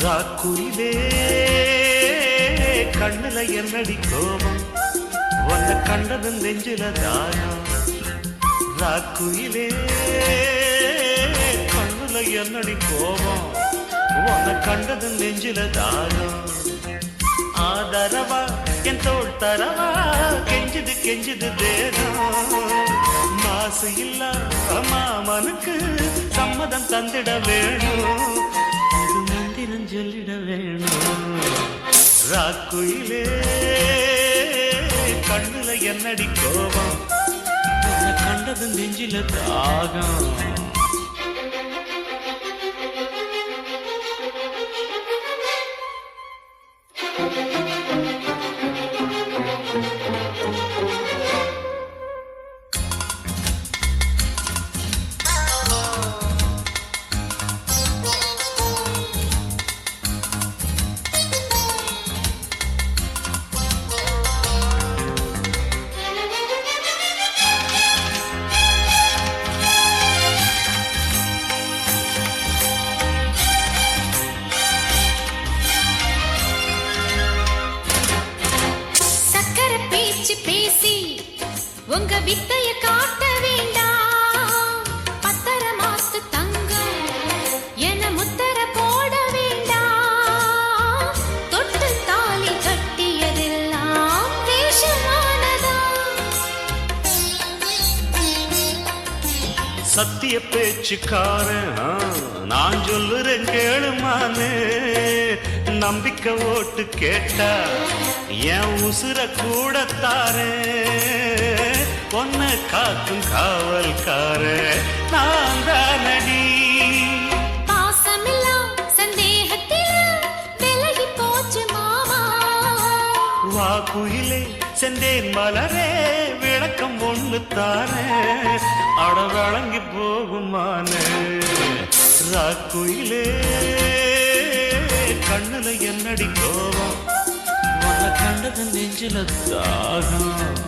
ராக்குயிலே கண்ணுல என்னடி கோபம் உன்னை கண்டது நெஞ்சில தாயம். ராக்குயிலே கண்ணுல என்னடி கோபம் உன்னை கண்டது நெஞ்சில தாயம். ஆதரவா என் தோள் தரவா கெஞ்சுது கெஞ்சுது தேகம். மாசு இல்ல மாமனுக்கு சம்மதம் தந்திட வேணும், மந்திரம் சொல்லிட வேணும். ராக்குயிலே கண்ணுல என்னடி கோபம் உன்னை கண்டது நெஞ்சில தாகம். பேசி உங்க வித்தைய காட்ட வேண்டாம். பத்தரமாத்து தங்கம் என முத்தர போட வேண்டாம். தொட்டு தாலி கட்டியதெல்லாம் வேஷமானதா? சத்திய பேச்சுக்காரன் நான் சொல்லுறேன் கேளுமானே. நம்பிக்கை ஓட்டு கேட்டா என் உசுர கூடத்தாரே. பொண்ணு காக்கும் காவல்கார நான் தானடி. பாசமெல்லாம் சந்தேகத்தில் விலகி போச்சு மாமா. வாக்குயிலே செந்தேன் மலரே விளக்கம் ஒண்ணு தானே அட வழங்கி போகுமானே. ராக்குயிலே கண்ணுல என்னடி கோபம் உன்னை கண்டது நெஞ்சில தாகம்.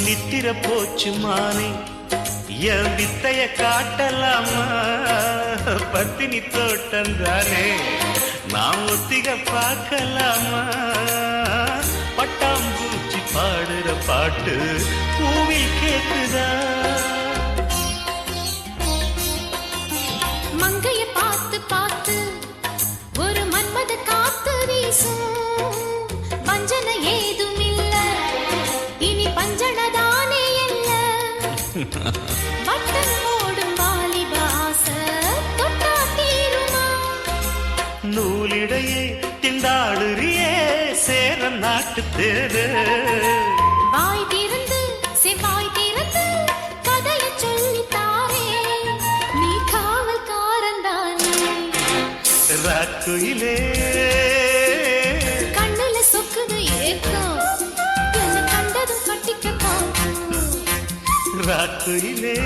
நித்திர போச்சு மானே என் வித்தைய காட்டலாமா. பத்தினி தோட்டம் தானே நாம் ஒத்திக பார்க்கலாமா. பட்டாம்பூச்சி பாடுற பாட்டு பூவில் கேக்குதா? மங்கைய பார்த்து பார்த்து ஒரு மன்மத காத்து வீசும். பஞ்சன ஏதும் இல்ல இனி பஞ்சனதானே இல்ல. வட்டம் போடும் வாலிபாச தொட்டா தீருமா? நூலிடையே திண்டாடுறியே சேர நாட்டு தேரு. வாய் திறந்து செவ்வாய் திறந்து கதைய சொல்லித்தாரே நீ காவல்காரன் தானே. ராக்குயிலே கண்ணுல சொக்குது ஏக்கம் என்ன கண்டதும் கட்டிக்க பார்க்கும். ராக்குயிலே